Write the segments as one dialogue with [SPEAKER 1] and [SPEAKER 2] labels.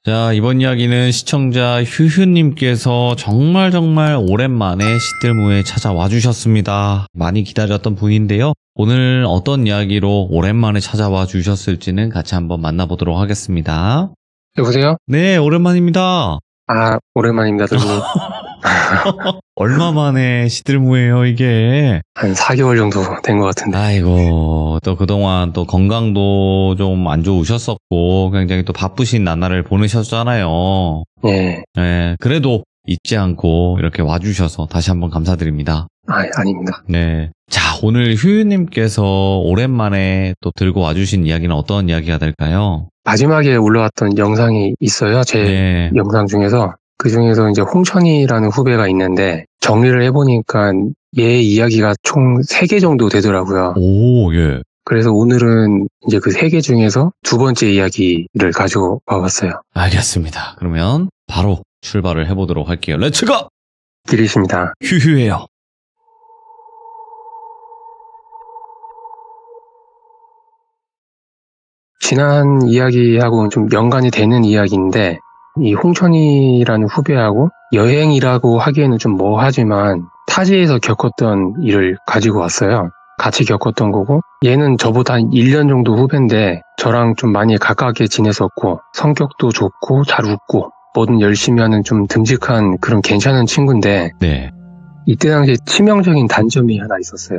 [SPEAKER 1] 자, 이번 이야기는 시청자 휴휴님께서 정말 오랜만에 시들무에 찾아와 주셨습니다. 많이 기다렸던 분인데요. 오늘 어떤 이야기로 오랜만에 찾아와 주셨을지는 같이 한번 만나보도록 하겠습니다.
[SPEAKER 2] 여보세요?
[SPEAKER 1] 네, 오랜만입니다.
[SPEAKER 2] 아, 오랜만입니다, 선생님.
[SPEAKER 1] 얼마 만에 시들무예요, 이게?
[SPEAKER 2] 한 4개월 정도 된 것 같은데.
[SPEAKER 1] 아이고, 또 그동안 또 건강도 좀 안 좋으셨었고, 굉장히 또 바쁘신 나날을 보내셨잖아요.
[SPEAKER 2] 예.
[SPEAKER 1] 네, 그래도 잊지 않고 이렇게 와주셔서 다시 한번 감사드립니다.
[SPEAKER 2] 아, 아닙니다.
[SPEAKER 1] 네. 자, 오늘 휴유님께서 오랜만에 또 들고 와주신 이야기는 어떤 이야기가 될까요?
[SPEAKER 2] 마지막에 올라왔던 영상이 있어요. 제 영상 중에서. 그 중에서 이제 홍천이라는 후배가 있는데, 정리를 해보니까 얘 이야기가 총 3개 정도 되더라고요.
[SPEAKER 1] 오, 예.
[SPEAKER 2] 그래서 오늘은 이제 그 3개 중에서 두 번째 이야기를 가져와 봤어요.
[SPEAKER 1] 알겠습니다. 그러면 바로 출발을 해보도록 할게요. 렛츠고!
[SPEAKER 2] 길이십니다.
[SPEAKER 1] 휴휴해요.
[SPEAKER 2] 지난 이야기하고는 좀 연관이 되는 이야기인데, 이 홍천이라는 후배하고 여행이라고 하기에는 좀 뭐하지만 타지에서 겪었던 일을 가지고 왔어요. 같이 겪었던 거고, 얘는 저보다 한 1년 정도 후배인데 저랑 좀 많이 가깝게 지냈었고, 성격도 좋고 잘 웃고 뭐든 열심히 하는 좀 듬직한 그런 괜찮은 친구인데,
[SPEAKER 1] 네.
[SPEAKER 2] 이때 당시에 치명적인 단점이 하나 있었어요.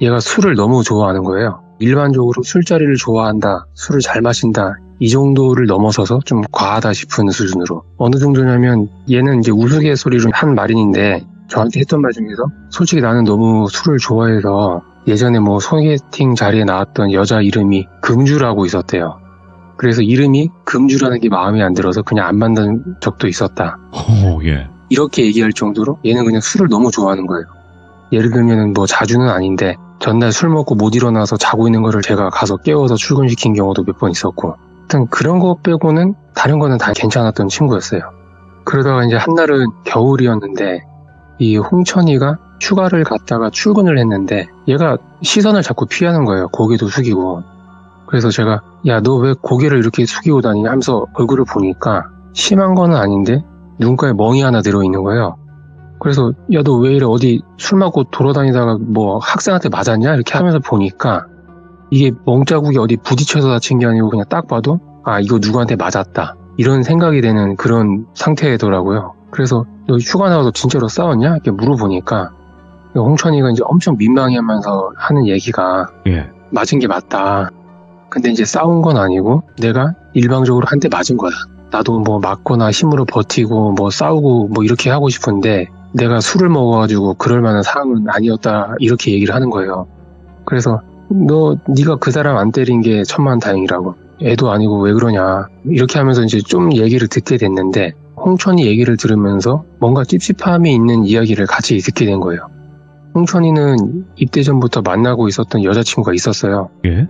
[SPEAKER 2] 얘가 술을 너무 좋아하는 거예요. 일반적으로 술자리를 좋아한다, 술을 잘 마신다, 이 정도를 넘어서서 좀 과하다 싶은 수준으로. 어느 정도냐면 얘는 이제 우스갯소리로 한 말인데, 저한테 했던 말 중에서 솔직히 나는 너무 술을 좋아해서 예전에 뭐 소개팅 자리에 나왔던 여자 이름이 금주라고 있었대요. 그래서 이름이 금주라는 게 마음에 안 들어서 그냥 안 만난 적도 있었다.
[SPEAKER 1] 오, 예.
[SPEAKER 2] 이렇게 얘기할 정도로 얘는 그냥 술을 너무 좋아하는 거예요. 예를 들면 뭐 자주는 아닌데 전날 술 먹고 못 일어나서 자고 있는 거를 제가 가서 깨워서 출근시킨 경우도 몇 번 있었고, 일단 그런 거 빼고는 다른 거는 다 괜찮았던 친구였어요. 그러다가 이제 한날은 겨울이었는데 이 홍천이가 휴가를 갔다가 출근을 했는데 얘가 시선을 자꾸 피하는 거예요. 고개도 숙이고. 그래서 제가 야, 너 왜 고개를 이렇게 숙이고 다니냐 하면서 얼굴을 보니까 심한 거는 아닌데 눈가에 멍이 하나 들어있는 거예요. 그래서 야, 너 왜 이래, 어디 술 마고 돌아다니다가 뭐 학생한테 맞았냐 이렇게 하면서 보니까 이게 멍자국이 어디 부딪혀서 다친 게 아니고 그냥 딱 봐도 아, 이거 누구한테 맞았다 이런 생각이 되는 그런 상태더라고요. 그래서 너 휴가 나와서 진짜로 싸웠냐 이렇게 물어보니까 홍천이가 이제 엄청 민망해하면서 하는 얘기가,
[SPEAKER 1] 예.
[SPEAKER 2] 맞은 게 맞다. 근데 이제 싸운 건 아니고 내가 일방적으로 한 대 맞은 거야. 나도 뭐 맞거나 힘으로 버티고 뭐 싸우고 뭐 이렇게 하고 싶은데 내가 술을 먹어가지고 그럴 만한 상황은 아니었다, 이렇게 얘기를 하는 거예요. 그래서 네가 그 사람 안 때린 게 천만다행이라고, 애도 아니고 왜 그러냐 이렇게 하면서 이제 좀 얘기를 듣게 됐는데, 홍천이 얘기를 들으면서 뭔가 찝찝함이 있는 이야기를 같이 듣게 된 거예요. 홍천이는 입대 전부터 만나고 있었던 여자친구가 있었어요.
[SPEAKER 1] 예?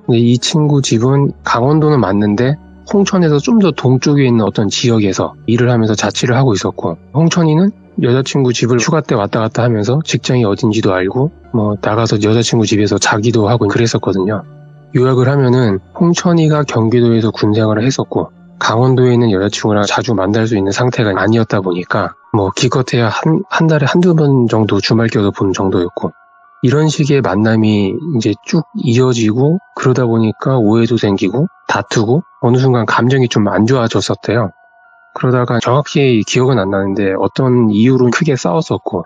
[SPEAKER 2] 근데 이 친구 집은 강원도는 맞는데 홍천에서 좀 더 동쪽에 있는 어떤 지역에서 일을 하면서 자취를 하고 있었고, 홍천이는 여자친구 집을 휴가 때 왔다 갔다 하면서 직장이 어딘지도 알고 뭐 나가서 여자친구 집에서 자기도 하고 그랬었거든요. 요약을 하면은 홍천이가 경기도에서 군 생활을 했었고 강원도에 있는 여자친구랑 자주 만날 수 있는 상태가 아니었다 보니까 뭐 기껏해야 한 달에 한두 번 정도 주말 껴서 보는 정도였고, 이런 식의 만남이 이제 쭉 이어지고 그러다 보니까 오해도 생기고 다투고 어느 순간 감정이 좀 안 좋아졌었대요. 그러다가 정확히 기억은 안 나는데 어떤 이유로 크게 싸웠었고,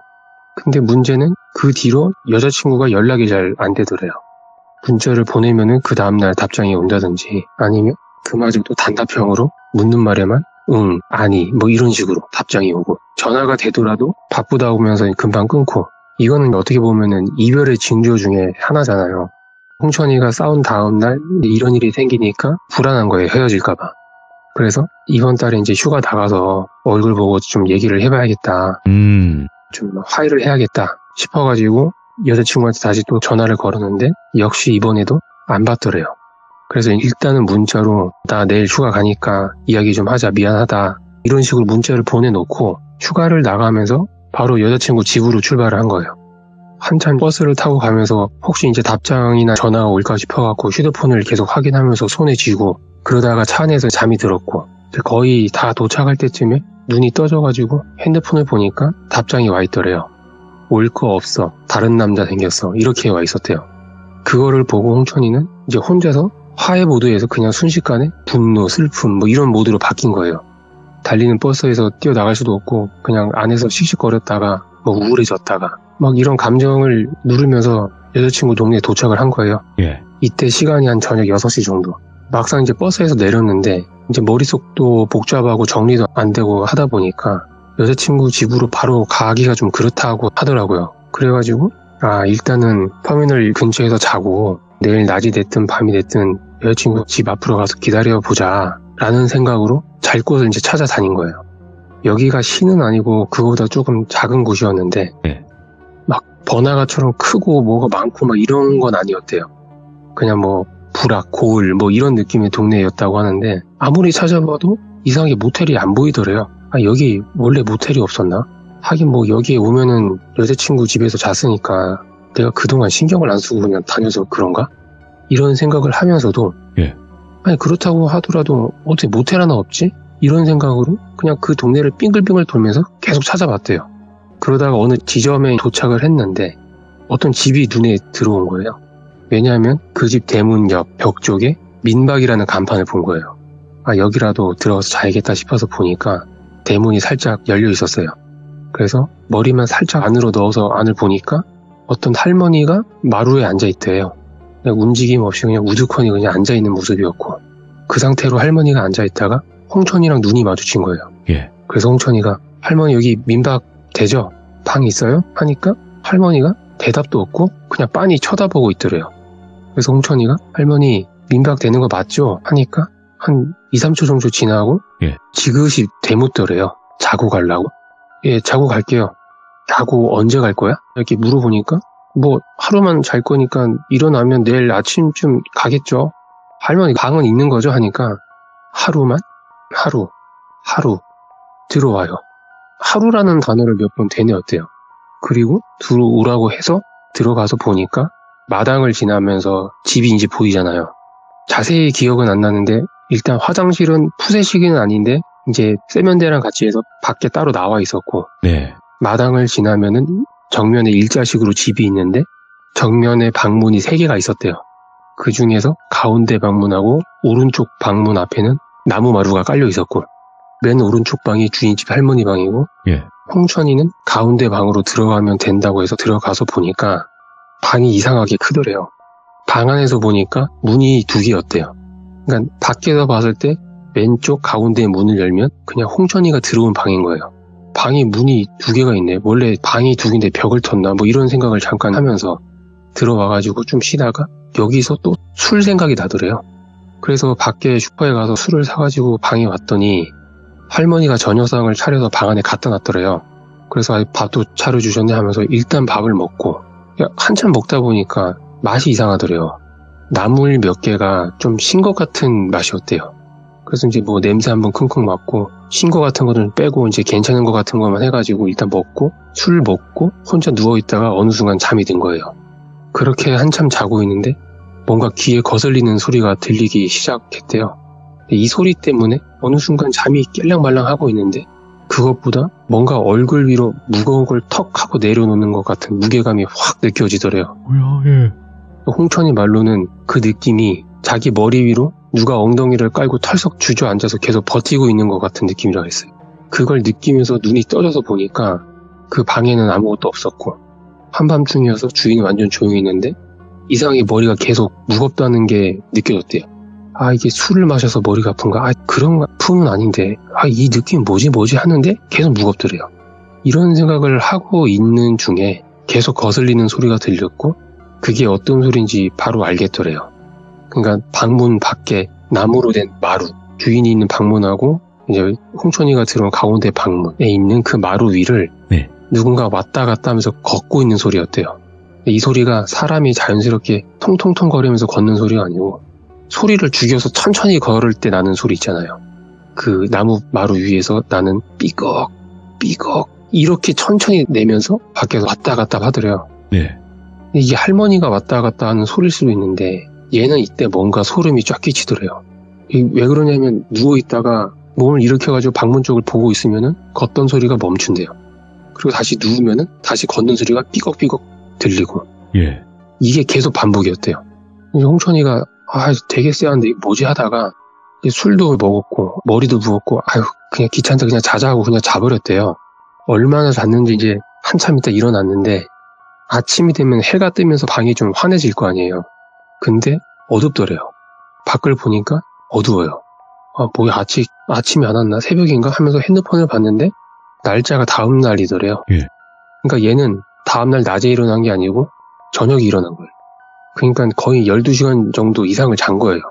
[SPEAKER 2] 근데 문제는 그 뒤로 여자친구가 연락이 잘 안 되더래요. 문자를 보내면은 그 다음날 답장이 온다든지 아니면 그마저도 단답형으로 묻는 말에만 응, 아니 뭐 이런 식으로 답장이 오고, 전화가 되더라도 바쁘다고 하면서 금방 끊고, 이거는 어떻게 보면은 이별의 징조 중에 하나잖아요. 홍천이가 싸운 다음날 이런 일이 생기니까 불안한 거예요, 헤어질까봐. 그래서 이번 달에 이제 휴가 나가서 얼굴 보고 좀 얘기를 해봐야겠다, 좀 화해를 해야겠다 싶어가지고 여자친구한테 다시 또 전화를 걸었는데 역시 이번에도 안 받더래요. 그래서 일단은 문자로 나 내일 휴가 가니까 이야기 좀 하자, 미안하다, 이런 식으로 문자를 보내놓고 휴가를 나가면서 바로 여자친구 집으로 출발을 한 거예요. 한참 버스를 타고 가면서 혹시 이제 답장이나 전화가 올까 싶어갖고 휴대폰을 계속 확인하면서 손에 쥐고, 그러다가 차 안에서 잠이 들었고 거의 다 도착할 때쯤에 눈이 떠져가지고 핸드폰을 보니까 답장이 와 있더래요. 올 거 없어. 다른 남자 생겼어. 이렇게 와 있었대요. 그거를 보고 홍천이는 이제 혼자서 화해 모드에서 그냥 순식간에 분노, 슬픔 뭐 이런 모드로 바뀐 거예요. 달리는 버스에서 뛰어나갈 수도 없고 그냥 안에서 씩씩거렸다가 뭐 우울해졌다가 막 이런 감정을 누르면서 여자친구 동네에 도착을 한 거예요.
[SPEAKER 1] 예.
[SPEAKER 2] 이때 시간이 한 저녁 6시 정도. 막상 이제 버스에서 내렸는데 이제 머릿속도 복잡하고 정리도 안 되고 하다 보니까 여자친구 집으로 바로 가기가 좀 그렇다고 하더라고요. 그래가지고 일단은 터미널 근처에서 자고 내일 낮이 됐든 밤이 됐든 여자친구 집 앞으로 가서 기다려보자 라는 생각으로 잘 곳을 이제 찾아다닌 거예요. 여기가 시는 아니고 그거보다 조금 작은 곳이었는데
[SPEAKER 1] 네.
[SPEAKER 2] 막 번화가처럼 크고 뭐가 많고 막 이런 건 아니었대요. 그냥 뭐 부락, 고을 뭐 이런 느낌의 동네였다고 하는데 아무리 찾아봐도 이상하게 모텔이 안 보이더래요. 여기 원래 모텔이 없었나? 하긴 뭐 여기에 오면은 여자친구 집에서 잤으니까 내가 그동안 신경을 안 쓰고 그냥 다녀서 그런가? 이런 생각을 하면서도
[SPEAKER 1] 예.
[SPEAKER 2] 그렇다고 하더라도 어떻게 모텔 하나 없지? 이런 생각으로 그냥 그 동네를 빙글빙글 돌면서 계속 찾아봤대요. 그러다가 어느 지점에 도착을 했는데 어떤 집이 눈에 들어온 거예요. 왜냐하면 그 집 대문 옆 벽 쪽에 민박이라는 간판을 본 거예요. 여기라도 들어가서 자야겠다 싶어서 보니까 대문이 살짝 열려 있었어요. 그래서 머리만 살짝 안으로 넣어서 안을 보니까 어떤 할머니가 마루에 앉아있대요. 그냥 움직임 없이 그냥 우두커니 그냥 앉아있는 모습이었고 그 상태로 할머니가 앉아있다가 홍천이랑 눈이 마주친 거예요.
[SPEAKER 1] 예.
[SPEAKER 2] 그래서 홍천이가 할머니 여기 민박 되죠? 방 있어요? 하니까 할머니가 대답도 없고 그냥 빤히 쳐다보고 있더래요. 그래서 홍천이가 할머니 민박 되는 거 맞죠? 하니까 한 2, 3초 정도 지나고
[SPEAKER 1] 예.
[SPEAKER 2] 지그시 대묻더래요. 자고 가려고? 예, 자고 갈게요. 자고 언제 갈 거야? 이렇게 물어보니까 뭐 하루만 잘 거니까 일어나면 내일 아침쯤 가겠죠. 할머니 방은 있는 거죠? 하니까 하루만? 하루 들어와요. 하루라는 단어를 몇 번 되뇌었대요. 그리고 들어오라고 해서 들어가서 보니까 마당을 지나면서 집이 이제 보이잖아요. 자세히 기억은 안 나는데 일단 화장실은 푸세식은 아닌데 이제 세면대랑 같이 해서 밖에 따로 나와 있었고
[SPEAKER 1] 네.
[SPEAKER 2] 마당을 지나면은 정면에 일자식으로 집이 있는데 정면에 방문이 3개가 있었대요. 그 중에서 가운데 방문하고 오른쪽 방문 앞에는 나무 마루가 깔려 있었고 맨 오른쪽 방이 주인집 할머니 방이고
[SPEAKER 1] 예.
[SPEAKER 2] 홍천이는 가운데 방으로 들어가면 된다고 해서 들어가서 보니까 방이 이상하게 크더래요. 방 안에서 보니까 문이 2개였대요. 그러니까 밖에서 봤을 때 왼쪽 가운데 문을 열면 그냥 홍천이가 들어온 방인 거예요. 방이 문이 2개가 있네. 원래 방이 2개인데 벽을 텄나 뭐 이런 생각을 잠깐 하면서 들어와가지고 좀 쉬다가 여기서 또 술 생각이 나더래요. 그래서 밖에 슈퍼에 가서 술을 사가지고 방에 왔더니 할머니가 저녁상을 차려서 방 안에 갖다 놨더래요. 그래서 밥도 차려주셨네 하면서 일단 밥을 먹고 한참 먹다 보니까 맛이 이상하더래요. 나물 몇 개가 좀 신 것 같은 맛이었대요. 그래서 이제 뭐 냄새 한번 킁킁 맡고 신 것 같은 거는 빼고 이제 괜찮은 것 같은 것만 해가지고 일단 먹고 술 먹고 혼자 누워있다가 어느 순간 잠이 든 거예요. 그렇게 한참 자고 있는데 뭔가 귀에 거슬리는 소리가 들리기 시작했대요. 이 소리 때문에 어느 순간 잠이 깰랑말랑하고 있는데 그것보다 뭔가 얼굴 위로 무거운 걸 턱 하고 내려놓는 것 같은 무게감이 확 느껴지더래요.
[SPEAKER 1] 뭐야, 예.
[SPEAKER 2] 홍천이 말로는 그 느낌이 자기 머리 위로 누가 엉덩이를 깔고 털썩 주저앉아서 계속 버티고 있는 것 같은 느낌이라고 했어요. 그걸 느끼면서 눈이 떠져서 보니까 그 방에는 아무것도 없었고 한밤중이어서 주인은 완전 조용히 있는데 이상하게 머리가 계속 무겁다는 게 느껴졌대요. 이게 술을 마셔서 머리가 아픈가? 그런 아픔은 아닌데 이 느낌 뭐지 하는데 계속 무겁더래요. 이런 생각을 하고 있는 중에 계속 거슬리는 소리가 들렸고 그게 어떤 소리인지 바로 알겠더래요. 그러니까 방문 밖에 나무로 된 마루, 주인이 있는 방문하고 이제 홍천이가 들어온 가운데 방문에 있는 그 마루 위를
[SPEAKER 1] 네.
[SPEAKER 2] 누군가 왔다 갔다 하면서 걷고 있는 소리였대요. 이 소리가 사람이 자연스럽게 통통통 거리면서 걷는 소리가 아니고 소리를 죽여서 천천히 걸을 때 나는 소리 있잖아요. 그 나무 마루 위에서 나는 삐걱 이렇게 천천히 내면서 밖에서 왔다 갔다 하더래요.
[SPEAKER 1] 네.
[SPEAKER 2] 이게 할머니가 왔다 갔다 하는 소리일 수도 있는데 얘는 이때 뭔가 소름이 쫙 끼치더래요. 왜 그러냐면 누워있다가 몸을 일으켜가지고 방문 쪽을 보고 있으면은 걷던 소리가 멈춘대요. 그리고 다시 누우면은 다시 걷는 소리가 삐걱삐걱 들리고.
[SPEAKER 1] 예.
[SPEAKER 2] 이게 계속 반복이었대요. 홍천이가 되게 쎄한데 이게 뭐지 하다가 술도 먹었고 머리도 부었고 그냥 귀찮다 그냥 자자 하고 그냥 자버렸대요. 얼마나 잤는지 이제 한참 있다 일어났는데 아침이 되면 해가 뜨면서 방이 좀 환해질 거 아니에요. 근데 어둡더래요. 밖을 보니까 어두워요. 뭐야 아침이 안 왔나 새벽인가 하면서 핸드폰을 봤는데 날짜가 다음 날이더래요.
[SPEAKER 1] 예.
[SPEAKER 2] 그러니까 얘는 다음 날 낮에 일어난 게 아니고 저녁에 일어난 거예요. 그러니까 거의 12시간 정도 이상을 잔 거예요.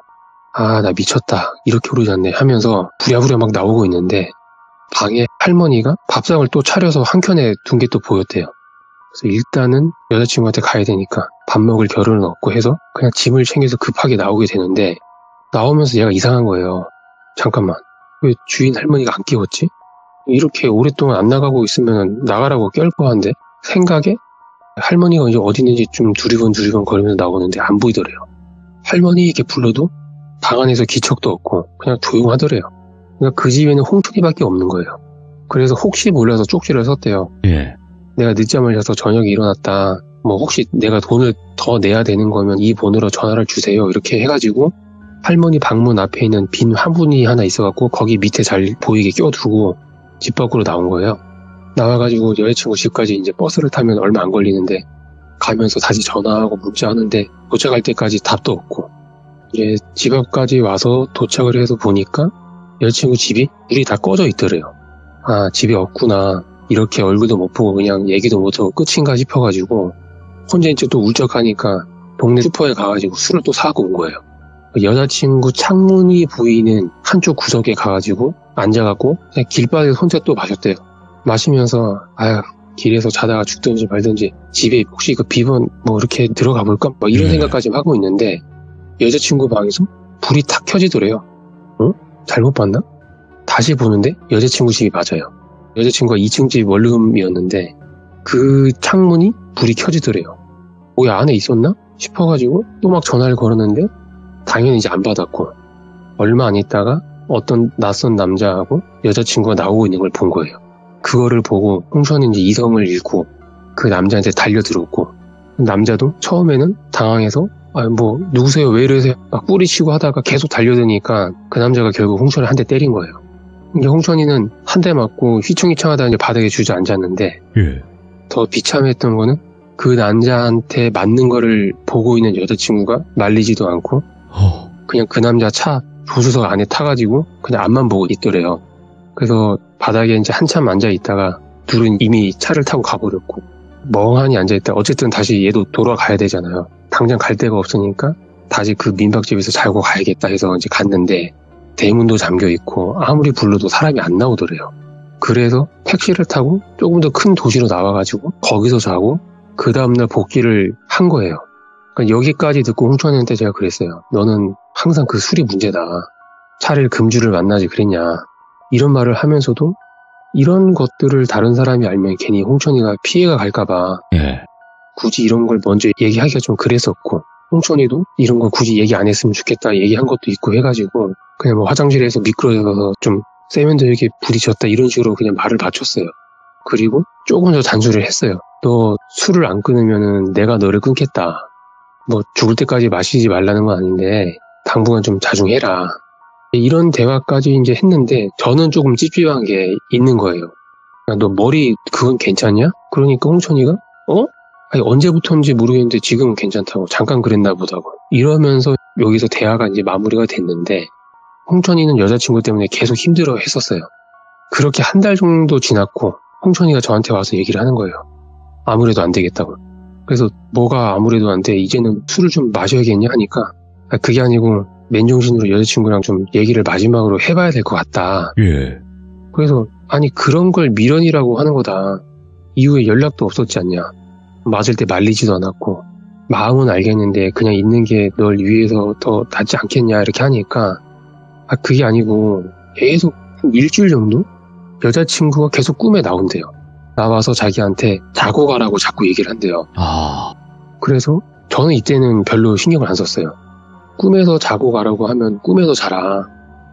[SPEAKER 2] 나 미쳤다. 이렇게 오래 잤네 하면서 부랴부랴 막 나오고 있는데 방에 할머니가 밥상을 또 차려서 한 켠에 둔 게 또 보였대요. 그래서 일단은 여자친구한테 가야 되니까 밥 먹을 겨를은 없고 해서 그냥 짐을 챙겨서 급하게 나오게 되는데 나오면서 얘가 이상한 거예요. 잠깐만, 왜 주인 할머니가 안 깨웠지? 이렇게 오랫동안 안 나가고 있으면 나가라고 깰 거한데 생각에 할머니가 이제 어디 있는지 좀 두리번 거리면서 나오는데 안 보이더래요. 할머니 이렇게 불러도 방 안에서 기척도 없고 그냥 조용하더래요. 그러니까 그 집에는 홍천이밖에 없는 거예요. 그래서 혹시 몰라서 쪽지를 썼대요.
[SPEAKER 1] 예.
[SPEAKER 2] 내가 늦잠을 자서 저녁에 일어났다. 혹시 내가 돈을 더 내야 되는 거면 이 번호로 전화를 주세요. 이렇게 해가지고 할머니 방문 앞에 있는 빈 화분이 하나 있어갖고 거기 밑에 잘 보이게 껴두고 집 밖으로 나온 거예요. 나와가지고 여자친구 집까지 이제 버스를 타면 얼마 안 걸리는데 가면서 다시 전화하고 문자하는데 도착할 때까지 답도 없고 이제 집 앞까지 와서 도착을 해서 보니까 여자친구 집이 불이 다 꺼져 있더래요. 집에 없구나. 이렇게 얼굴도 못 보고 그냥 얘기도 못하고 끝인가 싶어가지고 혼자 이제 또 울적하니까 동네 슈퍼에 가가지고 술을 또 사고 온 거예요. 여자친구 창문이 보이는 한쪽 구석에 가가지고 앉아갖고 그냥 길바닥에서 혼자 또 마셨대요. 마시면서 길에서 자다가 죽든지 말든지 집에 혹시 그 비번 이렇게 들어가 볼까? 이런 생각까지 하고 있는데 여자친구 방에서 불이 탁 켜지더래요. 잘못 봤나? 다시 보는데 여자친구 집이 맞아요. 여자친구가 2층 집 원룸이었는데 그 창문이 불이 켜지더래요. 뭐야 안에 있었나? 싶어가지고 또 막 전화를 걸었는데 당연히 이제 안 받았고 얼마 안 있다가 어떤 낯선 남자하고 여자친구가 나오고 있는 걸 본 거예요. 그거를 보고 홍천이 이제 이성을 잃고 그 남자한테 달려들었고 남자도 처음에는 당황해서 누구세요? 왜 이러세요? 막 뿌리치고 하다가 계속 달려드니까 그 남자가 결국 홍천을 한 대 때린 거예요. 이제 홍천이는 한 대 맞고 휘청휘청하다 이제 바닥에 주저앉았는데 더 비참했던 거는 그 남자한테 맞는 거를 보고 있는 여자친구가 말리지도 않고 그냥 그 남자 차 조수석 안에 타가지고 그냥 앞만 보고 있더래요. 그래서 바닥에 이제 한참 앉아있다가 둘은 이미 차를 타고 가버렸고 멍하니 앉아있다. 어쨌든 다시 얘도 돌아가야 되잖아요. 당장 갈 데가 없으니까 다시 그 민박집에서 자고 가야겠다 해서 이제 갔는데 대문도 잠겨있고 아무리 불러도 사람이 안 나오더래요. 그래서 택시를 타고 조금 더 큰 도시로 나와가지고 거기서 자고 그 다음날 복귀를 한 거예요. 그러니까 여기까지 듣고 홍천이한테 제가 그랬어요. 너는 항상 그 술이 문제다. 차라리 금주를 만나지 그랬냐. 이런 말을 하면서도 이런 것들을 다른 사람이 알면 괜히 홍천이가 피해가 갈까봐 굳이 이런 걸 먼저 얘기하기가 좀 그랬었고 홍천이도 이런 걸 굳이 얘기 안 했으면 좋겠다 얘기한 것도 있고 해가지고 그냥 화장실에서 미끄러져서 좀 세면대에 부딪혔다 이런 식으로 그냥 말을 맞췄어요. 그리고 조금 더 잔소리를 했어요. 너 술을 안 끊으면은 내가 너를 끊겠다. 죽을 때까지 마시지 말라는 건 아닌데 당분간 좀 자중해라. 이런 대화까지 이제 했는데 저는 조금 찝찝한 게 있는 거예요. 너 머리 그건 괜찮냐? 그러니까 홍천이가 언제부터인지 모르겠는데 지금은 괜찮다고 잠깐 그랬나 보다고 이러면서 여기서 대화가 이제 마무리가 됐는데 홍천이는 여자친구 때문에 계속 힘들어 했었어요. 그렇게 한 달 정도 지났고 홍천이가 저한테 와서 얘기를 하는 거예요. 아무래도 안 되겠다고. 그래서 뭐가 아무래도 안 돼? 이제는 술을 좀 마셔야겠냐 하니까 그게 아니고 맨정신으로 여자친구랑 좀 얘기를 마지막으로 해봐야 될 것 같다. 그래서 그런 걸 미련이라고 하는 거다. 이후에 연락도 없었지 않냐. 맞을 때 말리지도 않았고 마음은 알겠는데 그냥 있는 게 널 위해서 더 낫지 않겠냐 이렇게 하니까 그게 아니고 계속 일주일 정도 여자친구가 계속 꿈에 나온대요. 나와서 자기한테 자고 가라고 자꾸 얘기를 한대요. 그래서 저는 이때는 별로 신경을 안 썼어요. 꿈에서 자고 가라고 하면 꿈에서 자라.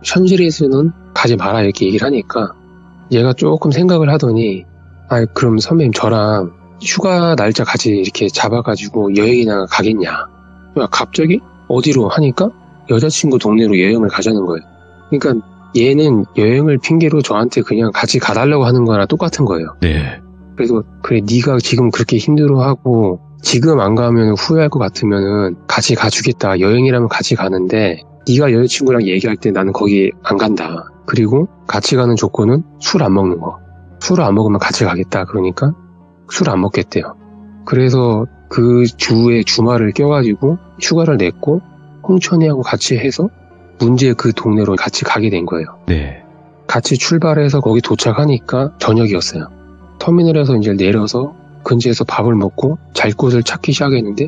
[SPEAKER 2] 현실에서는 가지 마라 이렇게 얘기를 하니까 얘가 조금 생각을 하더니 그럼 선배님 저랑 휴가 날짜 같이 이렇게 잡아가지고 여행이나 가겠냐. 갑자기 어디로 하니까 여자친구 동네로 여행을 가자는 거예요. 그러니까 얘는 여행을 핑계로 저한테 그냥 같이 가달라고 하는 거랑 똑같은 거예요.
[SPEAKER 1] 네.
[SPEAKER 2] 그래서 그래 네가 지금 그렇게 힘들어하고 지금 안 가면 후회할 것 같으면은 같이 가주겠다. 여행이라면 같이 가는데 네가 여자친구랑 얘기할 때 나는 거기 안 간다. 그리고 같이 가는 조건은 술 안 먹는 거. 술을 안 먹으면 같이 가겠다. 그러니까 술 안 먹겠대요. 그래서 그 주에 주말을 껴가지고 휴가를 냈고 홍천이하고 같이 해서 문제의 그 동네로 같이 가게 된 거예요.
[SPEAKER 1] 네.
[SPEAKER 2] 같이 출발해서 거기 도착하니까 저녁이었어요. 터미널에서 이제 내려서 근처에서 밥을 먹고 잘 곳을 찾기 시작했는데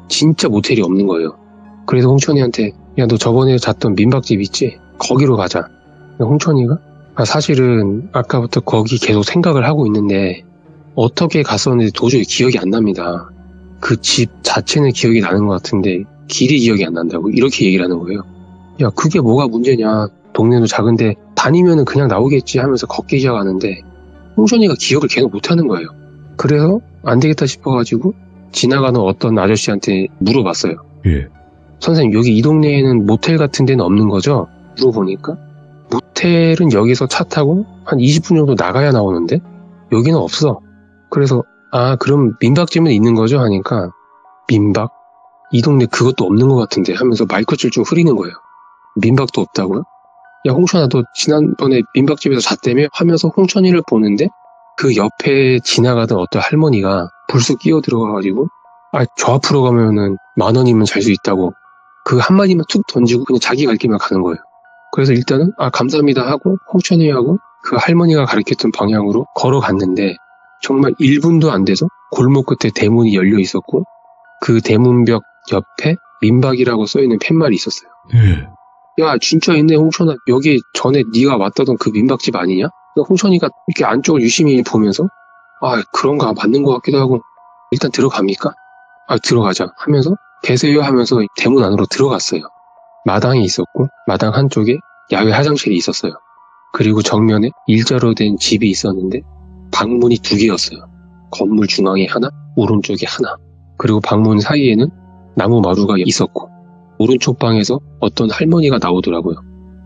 [SPEAKER 2] 진짜 모텔이 없는 거예요. 그래서 홍천이한테 야, 너 저번에 잤던 민박집 있지? 거기로 가자. 홍천이가 사실은 아까부터 거기 계속 생각을 하고 있는데 어떻게 갔었는지 도저히 기억이 안 납니다. 그 집 자체는 기억이 나는 것 같은데 길이 기억이 안 난다고 이렇게 얘기를 하는 거예요. 야, 그게 뭐가 문제냐. 동네도 작은데 다니면은 그냥 나오겠지 하면서 걷기 시작하는데 홍천이가 기억을 계속 못하는 거예요. 그래서 안 되겠다 싶어가지고 지나가는 어떤 아저씨한테 물어봤어요.
[SPEAKER 1] 예.
[SPEAKER 2] 선생님, 여기 이 동네에는 모텔 같은 데는 없는 거죠? 물어보니까 모텔은 여기서 차 타고 한 20분 정도 나가야 나오는데 여기는 없어. 그래서 그럼 민박집은 있는 거죠? 하니까 민박? 이 동네 그것도 없는 것 같은데 하면서 마이크를 좀 흐리는 거예요. 민박도 없다고요? 야, 홍천아, 너 지난번에 민박집에서 잤다며? 하면서 홍천이를 보는데 그 옆에 지나가던 어떤 할머니가 불쑥 끼어 들어가가지고 저 앞으로 가면은 10,000원이면 잘 수 있다고 그 한마디만 툭 던지고 그냥 자기 갈 길만 가는 거예요. 그래서 일단은 감사합니다 하고 홍천이하고 그 할머니가 가르쳤던 방향으로 걸어갔는데 정말 1분도 안 돼서 골목 끝에 대문이 열려 있었고 그 대문벽 옆에 민박이라고 써있는 팻말이 있었어요. 야, 진짜 있네 홍천아. 여기 전에 네가 왔다던 그 민박집 아니냐? 홍천이가 이렇게 안쪽을 유심히 보면서 그런가 맞는 것 같기도 하고 일단 들어갑니까? 들어가자 하면서 계세요 하면서 대문 안으로 들어갔어요. 마당이 있었고 마당 한쪽에 야외 화장실이 있었어요. 그리고 정면에 일자로 된 집이 있었는데 방문이 2개였어요. 건물 중앙에 하나, 오른쪽에 하나. 그리고 방문 사이에는 나무 마루가 있었고 오른쪽 방에서 어떤 할머니가 나오더라고요.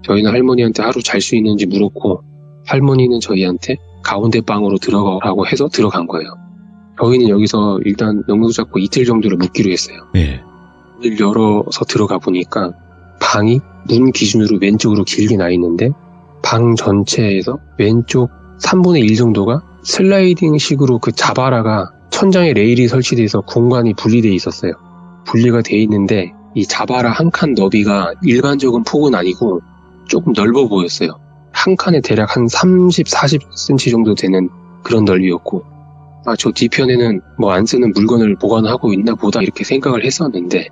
[SPEAKER 2] 저희는 할머니한테 하루 잘 수 있는지 물었고 할머니는 저희한테 가운데 방으로 들어가라고 해서 들어간 거예요. 저희는 여기서 일단 명도 잡고 이틀 정도를 묵기로 했어요.
[SPEAKER 1] 네.
[SPEAKER 2] 문을 열어서 들어가 보니까 방이 문 기준으로 왼쪽으로 길게 나 있는데 방 전체에서 왼쪽 3분의 1 정도가 슬라이딩 식으로 그 자바라가 천장에 레일이 설치돼서 공간이 분리되어 있었어요. 분리가 돼 있는데 이 자바라 한 칸 너비가 일반적인 폭은 아니고 조금 넓어 보였어요. 한 칸에 대략 한 30, 40cm 정도 되는 그런 넓이였고 저 뒤편에는 뭐 안 쓰는 물건을 보관하고 있나 보다 이렇게 생각을 했었는데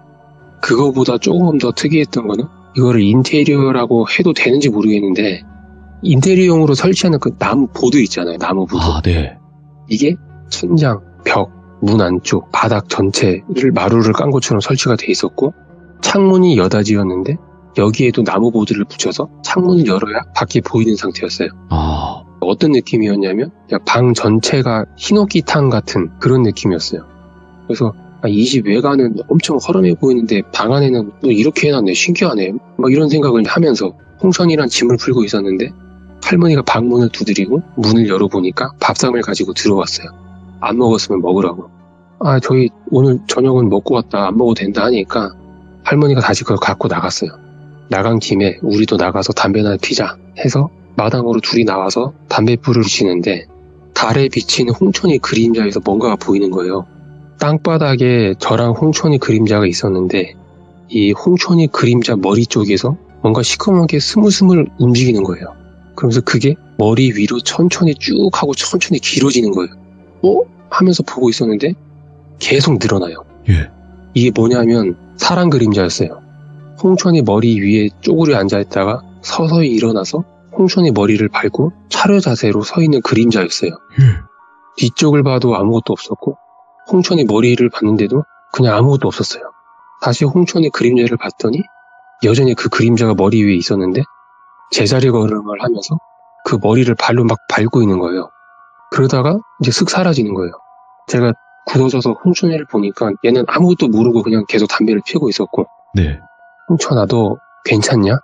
[SPEAKER 2] 그거보다 조금 더 특이했던 거는 이거를 인테리어라고 해도 되는지 모르겠는데 인테리어용으로 설치하는 그 나무 보드 있잖아요. 나무 보드.
[SPEAKER 1] 네.
[SPEAKER 2] 이게 천장, 벽, 문 안쪽, 바닥 전체를 마루를 깐 것처럼 설치가 돼 있었고 창문이 여닫이였는데 여기에도 나무 보드를 붙여서 창문을 열어야 밖이 보이는 상태였어요. 어떤 느낌이었냐면 방 전체가 히노키탕 같은 그런 느낌이었어요. 그래서 이 집 외관은 엄청 허름해 보이는데 방 안에는 또 이렇게 해놨네, 신기하네 막 이런 생각을 하면서 홍천이란 짐을 풀고 있었는데 할머니가 방문을 두드리고 문을 열어보니까 밥상을 가지고 들어왔어요. 안 먹었으면 먹으라고. 저희 오늘 저녁은 먹고 왔다, 안 먹어도 된다 하니까 할머니가 다시 그걸 갖고 나갔어요. 나간 김에 우리도 나가서 담배나 피자 해서 마당으로 둘이 나와서 담뱃불을 붙이는데 달에 비치는 홍천이 그림자에서 뭔가가 보이는 거예요. 땅바닥에 저랑 홍천이 그림자가 있었는데 이 홍천이 그림자 머리 쪽에서 뭔가 시커멓게 스물스물 움직이는 거예요. 그러면서 그게 머리 위로 천천히 쭉 하고 천천히 길어지는 거예요. 하면서 보고 있었는데 계속 늘어나요. 이게 뭐냐면 사람 그림자였어요. 홍천이 머리 위에 쪼그려 앉아있다가 서서히 일어나서 홍천이 머리를 밟고 차려 자세로 서 있는 그림자였어요. 뒤쪽을 봐도 아무것도 없었고 홍천이 머리를 봤는데도 그냥 아무것도 없었어요. 다시 홍천이 그림자를 봤더니 여전히 그 그림자가 머리 위에 있었는데 제자리 걸음을 하면서 그 머리를 발로 막 밟고 있는 거예요. 그러다가 이제 슥 사라지는 거예요. 제가 굳어져서 홍춘이를 보니까 얘는 아무것도 모르고 그냥 계속 담배를 피우고 있었고,
[SPEAKER 1] 네.
[SPEAKER 2] 홍춘아, 너 괜찮냐?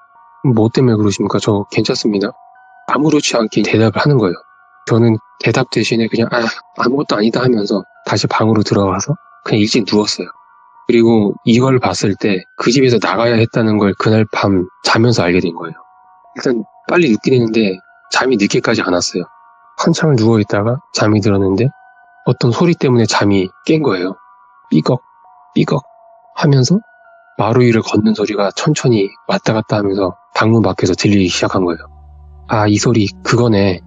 [SPEAKER 2] 뭐 때문에 그러십니까? 저 괜찮습니다. 아무렇지 않게 대답을 하는 거예요. 저는 대답 대신에 그냥 아무것도 아니다 하면서 다시 방으로 들어가서 그냥 일찍 누웠어요. 그리고 이걸 봤을 때 그 집에서 나가야 했다는 걸 그날 밤 자면서 알게 된 거예요. 일단 빨리 눕긴 했는데 잠이 늦게까지 안 왔어요. 한참을 누워있다가 잠이 들었는데 어떤 소리 때문에 잠이 깬 거예요. 삐걱 삐걱 하면서 마루 위를 걷는 소리가 천천히 왔다 갔다 하면서 방문 밖에서 들리기 시작한 거예요. 이 소리 그거네.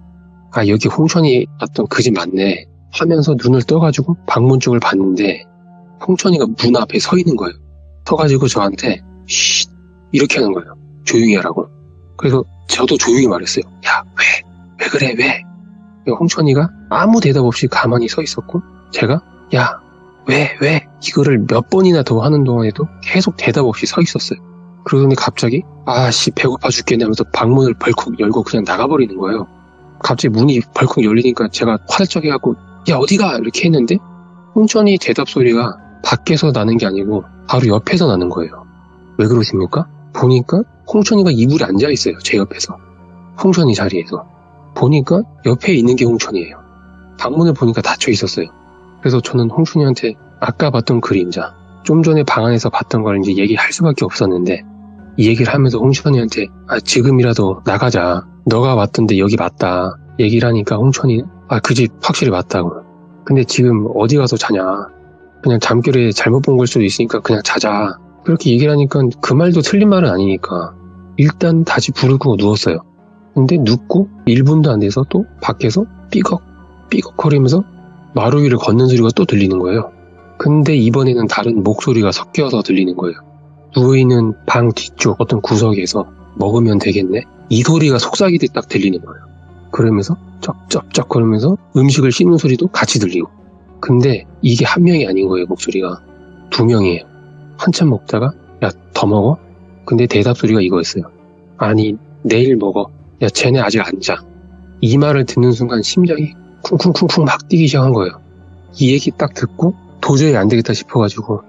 [SPEAKER 2] 여기 홍천이 왔던 그 집 맞네 하면서 눈을 떠가지고 방문 쪽을 봤는데 홍천이가 문 앞에 서 있는 거예요. 서가지고 저한테 쉿 이렇게 하는 거예요. 조용히 하라고. 그래서 저도 조용히 말했어요. 야, 왜 그래 왜? 홍천이가 아무 대답 없이 가만히 서 있었고 제가 야, 왜 이거를 몇 번이나 더 하는 동안에도 계속 대답 없이 서 있었어요. 그러더니 갑자기 배고파 죽겠네 하면서 방문을 벌컥 열고 그냥 나가버리는 거예요. 갑자기 문이 벌컥 열리니까 제가 화들짝 해갖고 야 어디가 이렇게 했는데 홍천이 대답 소리가 밖에서 나는 게 아니고 바로 옆에서 나는 거예요. 왜 그러십니까? 보니까 홍천이가 이불에 앉아있어요. 제 옆에서. 홍천이 자리에서. 보니까 옆에 있는 게 홍천이에요. 방문을 보니까 닫혀 있었어요. 그래서 저는 홍천이한테 아까 봤던 그림자, 좀 전에 방 안에서 봤던 걸 이제 얘기할 수밖에 없었는데 이 얘기를 하면서 홍천이한테 지금이라도 나가자. 너가 왔던데 여기 맞다. 얘기를 하니까 홍천이는 그 집 확실히 맞다고. 근데 지금 어디 가서 자냐. 그냥 잠결에 잘못 본 걸 수도 있으니까 그냥 자자. 그렇게 얘기를 하니까 그 말도 틀린 말은 아니니까 일단 다시 불을 끄고 누웠어요. 근데 눕고 1분도 안 돼서 또 밖에서 삐걱 거리면서 마루 위를 걷는 소리가 또 들리는 거예요. 근데 이번에는 다른 목소리가 섞여서 들리는 거예요. 누워있는 방 뒤쪽 어떤 구석에서 먹으면 되겠네? 이 소리가 속삭이듯 딱 들리는 거예요. 그러면서 쩍쩍쩍 거리면서 음식을 씹는 소리도 같이 들리고. 근데 이게 한 명이 아닌 거예요. 목소리가 2명이에요. 한참 먹다가 야 더 먹어? 근데 대답 소리가 이거였어요. 아니 내일 먹어. 야 쟤네 아직 안 자. 이 말을 듣는 순간 심장이 쿵쿵쿵쿵 막 뛰기 시작한 거예요. 이 얘기 딱 듣고 도저히 안 되겠다 싶어가지고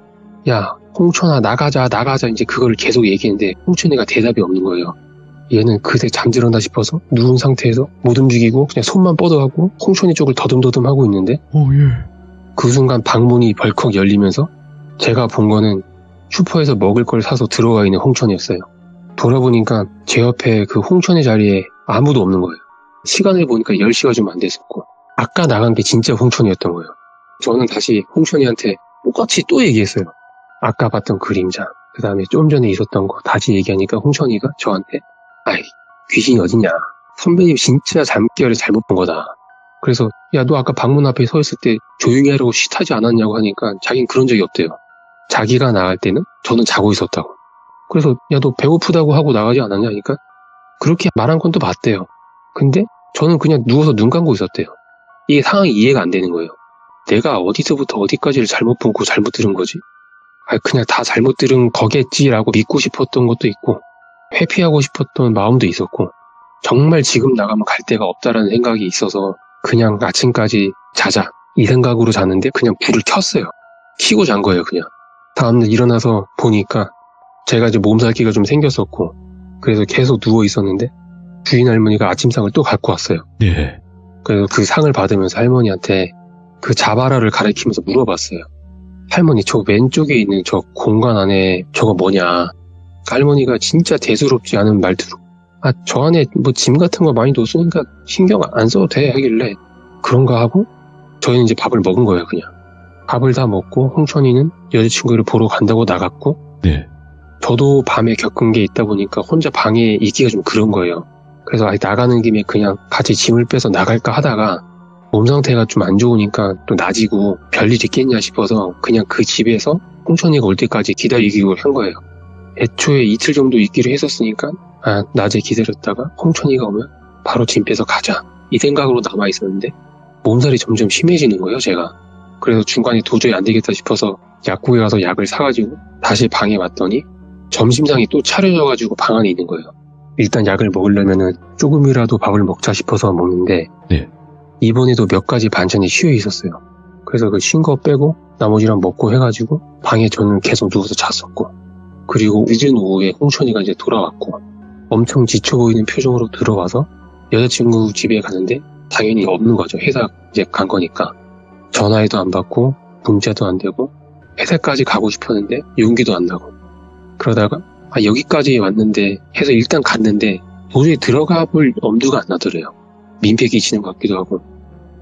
[SPEAKER 2] 야 홍천아 나가자 이제 그거를 계속 얘기했는데 홍천이가 대답이 없는 거예요. 얘는 그새 잠들었나 싶어서 누운 상태에서 못 움직이고 그냥 손만 뻗어가고 홍천이 쪽을 더듬더듬 하고 있는데 그 순간 방문이 벌컥 열리면서 제가 본 거는 슈퍼에서 먹을 걸 사서 들어가 있는 홍천이었어요. 돌아보니까 제 옆에 그 홍천의 자리에 아무도 없는 거예요. 시간을 보니까 10시가 좀 안 됐었고 아까 나간 게 진짜 홍천이었던 거예요. 저는 다시 홍천이한테 똑같이 또 얘기했어요. 아까 봤던 그림자, 그 다음에 좀 전에 있었던 거 다시 얘기하니까 홍천이가 저한테 귀신이 어딨냐. 선배님 진짜 잠결에 잘못 본 거다. 그래서 야 너 아까 방문 앞에 서 있을 때 조용히 하라고 쉿하지 않았냐고 하니까 자기는 그런 적이 없대요. 자기가 나갈 때는 저는 자고 있었다고. 그래서 야 너 배고프다고 하고 나가지 않았냐 하니까 그렇게 말한 건 또 맞대요. 근데 저는 그냥 누워서 눈 감고 있었대요. 이게 상황이 이해가 안 되는 거예요. 내가 어디서부터 어디까지를 잘못 보고 잘못 들은 거지? 그냥 다 잘못 들은 거겠지라고 믿고 싶었던 것도 있고 회피하고 싶었던 마음도 있었고 정말 지금 나가면 갈 데가 없다라는 생각이 있어서 그냥 아침까지 자자 이 생각으로 잤는데 그냥 불을 켰어요. 켜고 잔 거예요. 그냥 다음날 일어나서 보니까 제가 이제 몸살기가 좀 생겼었고 그래서 계속 누워 있었는데 주인 할머니가 아침상을 또 갖고 왔어요.
[SPEAKER 1] 예.
[SPEAKER 2] 그래서 그 상을 받으면서 할머니한테 그 자바라를 가리키면서 물어봤어요. 할머니 저 왼쪽에 있는 저 공간 안에 저거 뭐냐. 할머니가 진짜 대수롭지 않은 말투로 저 안에 뭐 짐 같은 거 많이 넣었으니까 신경 안 써도 돼 하길래 그런가 하고 저희는 이제 밥을 먹은 거예요. 그냥 밥을 다 먹고 홍천이는 여자친구를 보러 간다고 나갔고
[SPEAKER 1] 네.
[SPEAKER 2] 저도 밤에 겪은 게 있다 보니까 혼자 방에 있기가 좀 그런 거예요. 그래서 나가는 김에 그냥 같이 짐을 빼서 나갈까 하다가 몸 상태가 좀 안 좋으니까 또 낮이고 별일 있겠냐 싶어서 그냥 그 집에서 홍천이가 올 때까지 기다리기로 한 거예요. 애초에 이틀 정도 있기로 했었으니까 낮에 기다렸다가 홍천이가 오면 바로 짐 빼서 가자 이 생각으로 남아있었는데 몸살이 점점 심해지는 거예요. 제가. 그래서 중간에 도저히 안 되겠다 싶어서 약국에 가서 약을 사가지고 다시 방에 왔더니 점심상이 또 차려져가지고 방 안에 있는 거예요. 일단 약을 먹으려면은 조금이라도 밥을 먹자 싶어서 먹는데
[SPEAKER 1] 네.
[SPEAKER 2] 이번에도 몇 가지 반찬이 쉬어 있었어요. 그래서 그 쉰 거 빼고 나머지랑 먹고 해가지고 방에 저는 계속 누워서 잤었고, 그리고 늦은 오후에 홍천이가 이제 돌아왔고 엄청 지쳐 보이는 표정으로 들어와서 여자친구 집에 가는데 당연히 없는 거죠. 회사 이제 간 거니까. 전화해도 안 받고 문자도 안 되고 회사까지 가고 싶었는데 용기도 안 나고, 그러다가 여기까지 왔는데 해서 일단 갔는데 도저히 들어가 볼 엄두가 안 나더래요. 민폐 끼치는 것 같기도 하고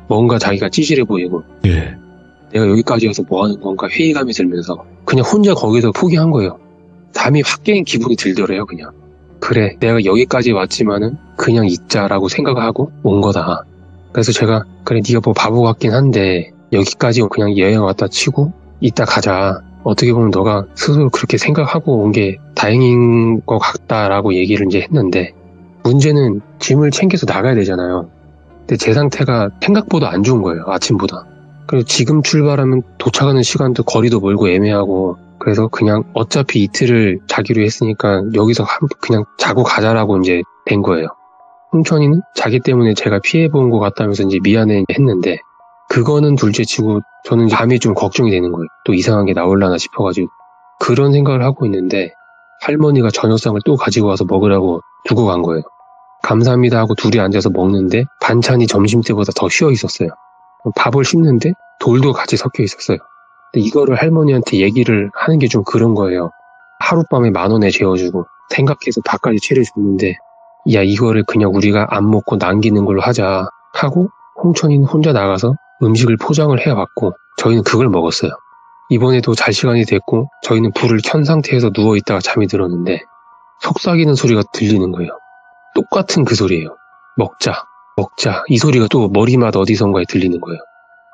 [SPEAKER 2] 뭔가 자기가 찌질해 보이고
[SPEAKER 1] 예.
[SPEAKER 2] 내가 여기까지 와서 뭐 하는 건가 회의감이 들면서 그냥 혼자 거기서 포기한 거예요. 잠이 확 깨는 기분이 들더래요. 그냥 그래, 내가 여기까지 왔지만은 그냥 있자라고 생각하고 온 거다. 그래서 제가 그래, 네가 뭐 바보 같긴 한데 여기까지 그냥 여행 왔다 치고 이따 가자. 어떻게 보면 너가 스스로 그렇게 생각하고 온 게 다행인 것 같다라고 얘기를 이제 했는데, 문제는 짐을 챙겨서 나가야 되잖아요. 근데 제 상태가 생각보다 안 좋은 거예요. 아침보다. 그리고 지금 출발하면 도착하는 시간도 거리도 멀고 애매하고, 그래서 그냥 어차피 이틀을 자기로 했으니까 여기서 그냥 자고 가자라고 이제 된 거예요. 홍천이는 자기 때문에 제가 피해본 것 같다면서 이제 미안해 했는데, 그거는 둘째치고 저는 밤에 좀 걱정이 되는 거예요. 또 이상한 게 나올라나 싶어가지고 그런 생각을 하고 있는데 할머니가 저녁상을 또 가지고 와서 먹으라고 두고 간 거예요. 감사합니다 하고 둘이 앉아서 먹는데 반찬이 점심때보다 더 쉬어 있었어요. 밥을 씹는데 돌도 같이 섞여 있었어요. 근데 이거를 할머니한테 얘기를 하는 게 좀 그런 거예요. 하룻밤에 10,000원에 재워주고 생각해서 밥까지 차려줬는데, 야, 이거를 그냥 우리가 안 먹고 남기는 걸로 하자 하고 홍천이는 혼자 나가서 음식을 포장을 해왔고 저희는 그걸 먹었어요. 이번에도 잘 시간이 됐고 저희는 불을 켠 상태에서 누워있다가 잠이 들었는데 속삭이는 소리가 들리는 거예요. 똑같은 그 소리예요. 먹자, 먹자. 이 소리가 또 머리맡 어디선가에 들리는 거예요.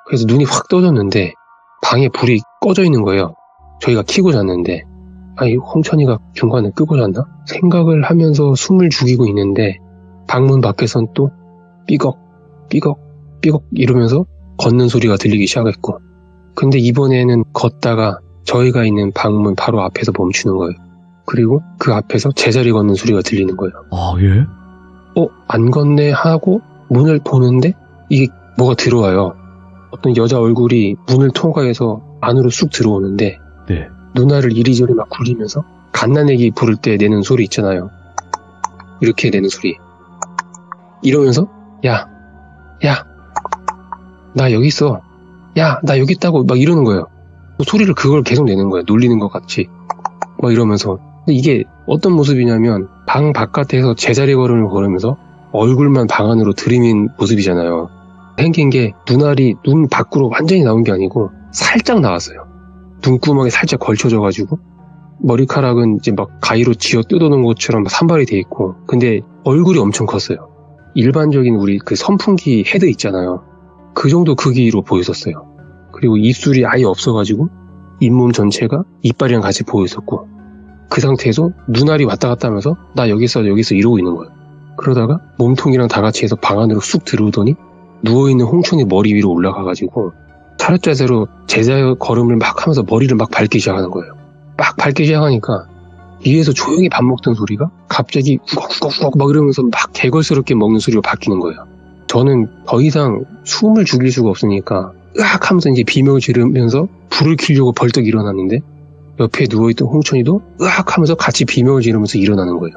[SPEAKER 2] 그래서 눈이 확 떠졌는데 방에 불이 꺼져 있는 거예요. 저희가 켜고 잤는데, 홍천이가 중간에 끄고 잤나? 생각을 하면서 숨을 죽이고 있는데 방문 밖에선 또 삐걱 삐걱 삐걱 이러면서 걷는 소리가 들리기 시작했고, 근데 이번에는 걷다가 저희가 있는 방문 바로 앞에서 멈추는 거예요. 그리고 그 앞에서 제자리 걷는 소리가 들리는 거예요.
[SPEAKER 1] 아, 예?
[SPEAKER 2] 안 걷네 하고 문을 보는데 이게 뭐가 들어와요. 어떤 여자 얼굴이 문을 통과해서 안으로 쑥 들어오는데
[SPEAKER 1] 네.
[SPEAKER 2] 누나를 이리저리 막 굴리면서 갓난애기 부를 때 내는 소리 있잖아요. 이렇게 내는 소리. 이러면서 야, 나 여기 있어. 야, 나 여기 있다고 막 이러는 거예요. 소리를 그걸 계속 내는 거예요. 놀리는 것 같이. 막 이러면서. 근데 이게 어떤 모습이냐면 방 바깥에서 제자리 걸음을 걸으면서 얼굴만 방 안으로 들이민 모습이잖아요. 생긴 게 눈알이 눈 밖으로 완전히 나온 게 아니고 살짝 나왔어요. 눈구멍에 살짝 걸쳐져가지고 머리카락은 이제 막 가위로 쥐어 뜯어놓은 것처럼 산발이 돼 있고, 근데 얼굴이 엄청 컸어요. 일반적인 우리 그 선풍기 헤드 있잖아요. 그 정도 크기로 보였었어요. 그리고 입술이 아예 없어가지고 잇몸 전체가 이빨이랑 같이 보였었고, 그 상태에서 눈알이 왔다 갔다 하면서 나 여기 있어 이러고 있는 거예요. 그러다가 몸통이랑 다 같이 해서 방 안으로 쑥 들어오더니 누워있는 홍천이 머리 위로 올라가가지고 차렷 자세로 제자 걸음을 막 하면서 머리를 막 밟기 시작하는 거예요. 막 밟기 시작하니까 위에서 조용히 밥 먹던 소리가 갑자기 후각후각 막 이러면서 막 개걸스럽게 먹는 소리로 바뀌는 거예요. 저는 더 이상 숨을 죽일 수가 없으니까 으악 하면서 이제 비명을 지르면서 불을 켜려고 벌떡 일어났는데 옆에 누워있던 홍천이도 으악 하면서 같이 비명을 지르면서 일어나는 거예요.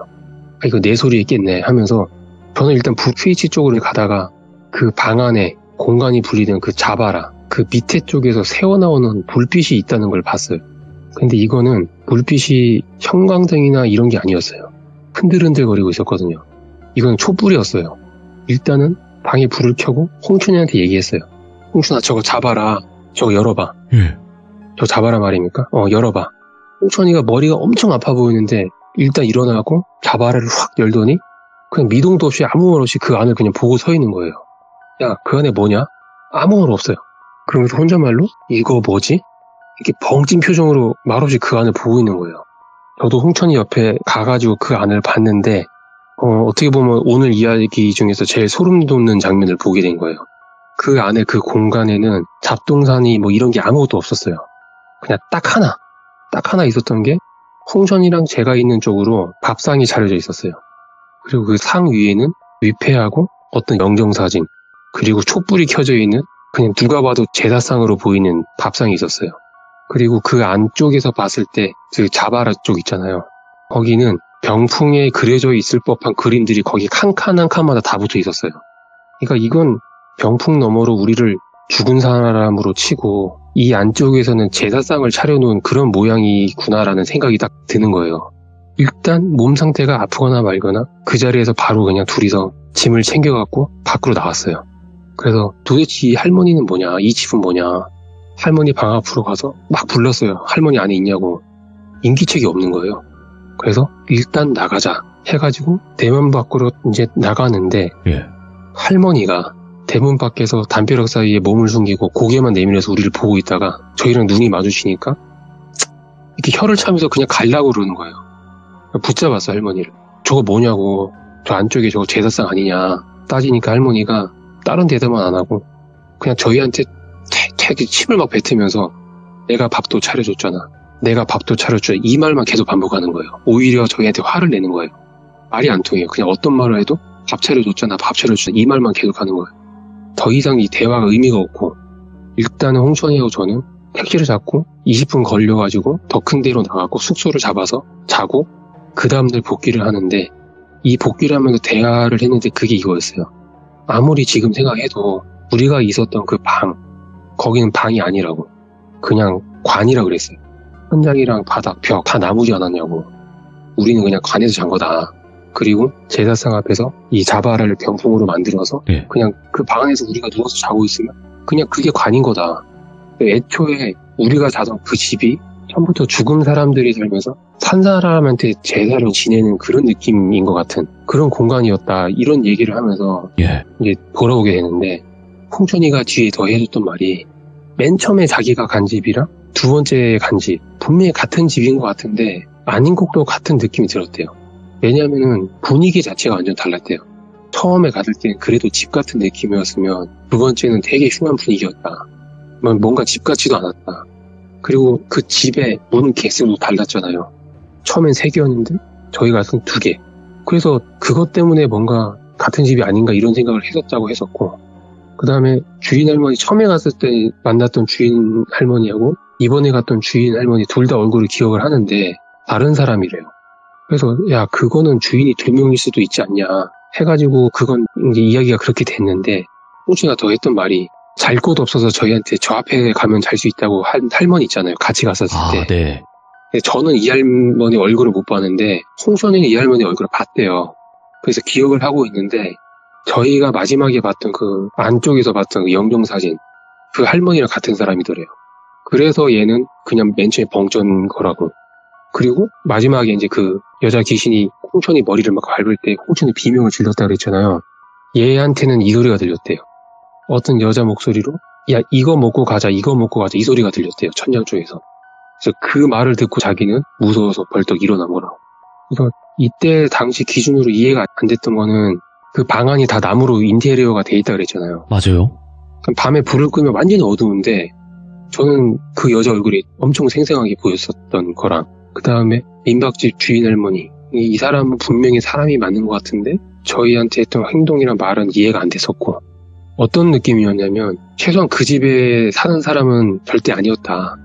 [SPEAKER 2] 이거 내 소리에 깼네 하면서 저는 일단 스위치 쪽으로 가다가 그 방 안에 공간이 분리된 그 자바라 그 밑에 쪽에서 새어나오는 불빛이 있다는 걸 봤어요. 근데 이거는 불빛이 형광등이나 이런 게 아니었어요. 흔들흔들거리고 있었거든요. 이건 촛불이었어요. 일단은 방에 불을 켜고 홍춘이한테 얘기했어요. 홍춘아, 저거 잡아라. 저거 열어봐. 저거 잡아라 말입니까? 열어봐. 홍춘이가 머리가 엄청 아파 보이는데 일단 일어나고 자바라를 확 열더니 그냥 미동도 없이 아무 말 없이 그 안을 그냥 보고 서 있는 거예요. 야, 그 안에 뭐냐? 아무 말 없어요. 그러면서 혼잣말로 이거 뭐지? 이렇게 벙찐 표정으로 말없이 그 안을 보고 있는 거예요. 저도 홍천이 옆에 가가지고 그 안을 봤는데 어떻게 보면 오늘 이야기 중에서 제일 소름 돋는 장면을 보게 된 거예요. 그 안에 그 공간에는 잡동사니 뭐 이런 게 아무것도 없었어요. 그냥 딱 하나 있었던 게 홍천이랑 제가 있는 쪽으로 밥상이 차려져 있었어요. 그리고 그 상 위에는 위패하고 어떤 영정사진, 그리고 촛불이 켜져 있는 그냥 누가 봐도 제사상으로 보이는 밥상이 있었어요. 그리고 그 안쪽에서 봤을 때 그 자바라 쪽 있잖아요. 거기는 병풍에 그려져 있을 법한 그림들이 거기 한 칸 한 칸마다 다 붙어 있었어요. 그러니까 이건 병풍 너머로 우리를 죽은 사람으로 치고 이 안쪽에서는 제사상을 차려놓은 그런 모양이구나라는 생각이 딱 드는 거예요. 일단 몸 상태가 아프거나 말거나 그 자리에서 바로 그냥 둘이서 짐을 챙겨갖고 밖으로 나왔어요. 그래서 도대체 이 할머니는 뭐냐, 이 집은 뭐냐, 할머니 방 앞으로 가서 막 불렀어요. 할머니 안에 있냐고. 인기척이 없는 거예요. 그래서 일단 나가자 해가지고 대문 밖으로 이제 나가는데 할머니가 대문 밖에서 담벼락 사이에 몸을 숨기고 고개만 내밀어서 우리를 보고 있다가 저희랑 눈이 마주치니까 이렇게 혀를 차면서 그냥 가려고 그러는 거예요. 붙잡았어, 할머니를. 저거 뭐냐고, 저 안쪽에 저거 제사상 아니냐 따지니까 할머니가 다른 대답만 안 하고 그냥 저희한테 침을 막 뱉으면서 내가 밥도 차려줬잖아, 내가 밥도 차려줬잖아, 이 말만 계속 반복하는 거예요. 오히려 저희한테 화를 내는 거예요. 말이 안 통해요. 그냥 어떤 말을 해도 밥 차려줬잖아, 밥 차려줬잖아, 이 말만 계속 하는 거예요. 더 이상 이 대화가 의미가 없고 일단은 홍천이하고 저는 택시를 잡고 20분 걸려가지고 더 큰 데로 나가고 숙소를 잡아서 자고 그 다음날 복귀를 하는데, 이 복귀를 하면서 대화를 했는데 그게 이거였어요. 아무리 지금 생각해도 우리가 있었던 그 방, 거기는 방이 아니라고, 그냥 관이라 그랬어요. 천장이랑 바닥, 벽 다 나무지 않았냐고. 우리는 그냥 관에서 잔 거다. 그리고 제사상 앞에서 이 자바라를 병풍으로 만들어서 그냥 그 방 안에서 우리가 누워서 자고 있으면 그냥 그게 관인 거다. 애초에 우리가 자던 그 집이 처음부터 죽은 사람들이 살면서 산 사람한테 제사를 지내는 그런 느낌인 것 같은 그런 공간이었다, 이런 얘기를 하면서 이제 돌아오게 되는데, 홍천이가 뒤에 더 해줬던 말이 맨 처음에 자기가 간 집이랑 두 번째 간 집 분명히 같은 집인 것 같은데 아닌 것도 같은 느낌이 들었대요. 왜냐하면은 분위기 자체가 완전 달랐대요. 처음에 갔을 땐 그래도 집 같은 느낌이었으면 두 번째는 되게 흉한 분위기였다. 뭔가 집 같지도 않았다. 그리고 그 집의 문 개수도 달랐잖아요. 처음엔 3개였는데 저희 갔을 땐 2개. 그래서 그것 때문에 뭔가 같은 집이 아닌가 이런 생각을 했었다고 했었고, 그 다음에 주인 할머니, 처음에 갔을 때 만났던 주인 할머니하고 이번에 갔던 주인 할머니 둘 다 얼굴을 기억을 하는데 다른 사람이래요. 그래서 야, 그거는 주인이 2명일 수도 있지 않냐 해가지고 그건 이제 이야기가 그렇게 됐는데, 홍치가 더 했던 말이 잘 곳 없어서 저희한테 저 앞에 가면 잘 수 있다고 한 할머니 있잖아요. 같이 갔었을 때.
[SPEAKER 1] 네.
[SPEAKER 2] 근데 저는 이 할머니 얼굴을 못 봤는데 홍천이는 이 할머니 얼굴을 봤대요. 그래서 기억을 하고 있는데, 저희가 마지막에 봤던 그 안쪽에서 봤던 그 영정사진, 그 할머니랑 같은 사람이더래요. 그래서 얘는 그냥 맨 처음에 벙쩐 거라고. 그리고 마지막에 이제 그 여자 귀신이 홍천이 머리를 막 밟을 때 홍천이 비명을 질렀다 그랬잖아요. 얘한테는 이 소리가 들렸대요. 어떤 여자 목소리로 야, 이거 먹고 가자, 이거 먹고 가자, 이 소리가 들렸대요. 천장 쪽에서. 그래서 그 말을 듣고 자기는 무서워서 벌떡 일어난 거라고. 그래서 이때 당시 기준으로 이해가 안 됐던 거는 그 방안이 다 나무로 인테리어가 돼 있다 그랬잖아요.
[SPEAKER 1] 맞아요.
[SPEAKER 2] 밤에 불을 끄면 완전히 어두운데 저는 그 여자 얼굴이 엄청 생생하게 보였었던 거랑, 그 다음에 민박집 주인 할머니, 이 사람은 분명히 사람이 맞는 것 같은데 저희한테 했던 행동이랑 말은 이해가 안 됐었고, 어떤 느낌이었냐면 최소한 그 집에 사는 사람은 절대 아니었다.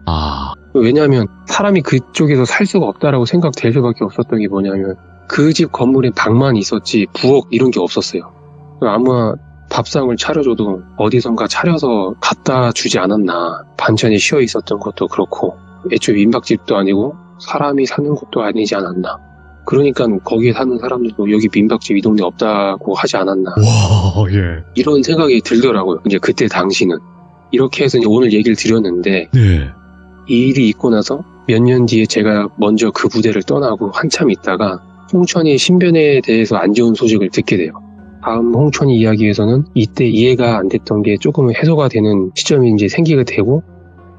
[SPEAKER 2] 왜냐하면 사람이 그쪽에서 살 수가 없다라고 생각될 수밖에 없었던 게 뭐냐면 그 집 건물에 방만 있었지 부엌 이런 게 없었어요. 아마 밥상을 차려줘도 어디선가 차려서 갖다 주지 않았나. 반찬이 쉬어 있었던 것도 그렇고 애초에 민박집도 아니고 사람이 사는 곳도 아니지 않았나. 그러니까 거기에 사는 사람들도 여기 민박집 이 동네 없다고 하지 않았나.
[SPEAKER 1] 와, 예.
[SPEAKER 2] 이런 생각이 들더라고요. 이제 그때 당시는. 이렇게 해서 이제 오늘 얘기를 드렸는데, 이 일이 있고 나서 몇 년 뒤에 제가 먼저 그 부대를 떠나고 한참 있다가 홍천이 신변에 대해서 안 좋은 소식을 듣게 돼요. 다음 홍천이 이야기에서는 이때 이해가 안 됐던 게 조금 해소가 되는 시점이 이제 생기게 되고,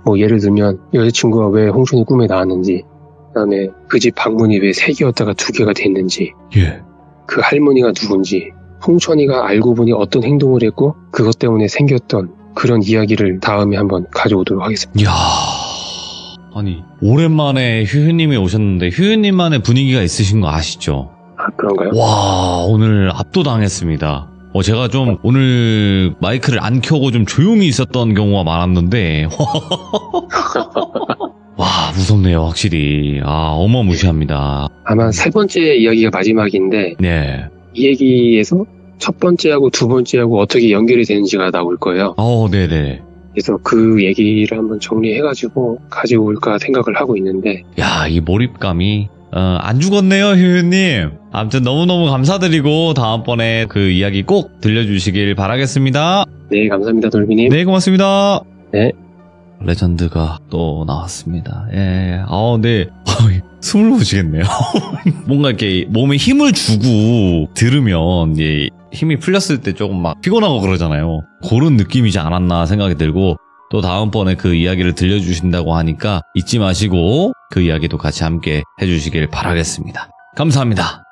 [SPEAKER 2] 뭐 예를 들면 여자친구가 왜 홍천이 꿈에 나왔는지, 그다음에 그 집 방문이 왜 3개였다가 2개가 됐는지, 그 할머니가 누군지, 홍천이가 알고 보니 어떤 행동을 했고 그것 때문에 생겼던 그런 이야기를 다음에 한번 가져오도록 하겠습니다.
[SPEAKER 1] 이야, 아니 오랜만에 휴휴님이 오셨는데 휴휴님만의 분위기가 있으신 거 아시죠?
[SPEAKER 2] 아, 그런가요?
[SPEAKER 1] 와, 오늘 압도당했습니다. 제가 좀 오늘 마이크를 안 켜고 좀 조용히 있었던 경우가 많았는데, 와, 무섭네요, 확실히. 아, 어마무시합니다.
[SPEAKER 2] 아마 세 번째 이야기가 마지막인데
[SPEAKER 1] 네.
[SPEAKER 2] 이 얘기에서 첫 번째하고 두 번째하고 어떻게 연결이 되는지가 나올 거예요.
[SPEAKER 1] 네네.
[SPEAKER 2] 그래서 그 얘기를 한번 정리해가지고 가지고 올까 생각을 하고 있는데
[SPEAKER 1] 야, 이 몰입감이, 안 죽었네요, 휴휴님. 아무튼 너무너무 감사드리고, 다음번에 그 이야기 꼭 들려주시길 바라겠습니다.
[SPEAKER 2] 네, 감사합니다, 돌비님.
[SPEAKER 1] 네, 고맙습니다.
[SPEAKER 2] 네.
[SPEAKER 1] 레전드가 또 나왔습니다. 예. 네. 숨을 못 쉬겠네요. 뭔가 이렇게 몸에 힘을 주고 들으면, 예, 힘이 풀렸을 때 조금 막 피곤하고 그러잖아요. 그런 느낌이지 않았나 생각이 들고, 또 다음번에 그 이야기를 들려주신다고 하니까 잊지 마시고 그 이야기도 같이 함께 해주시길 바라겠습니다. 감사합니다.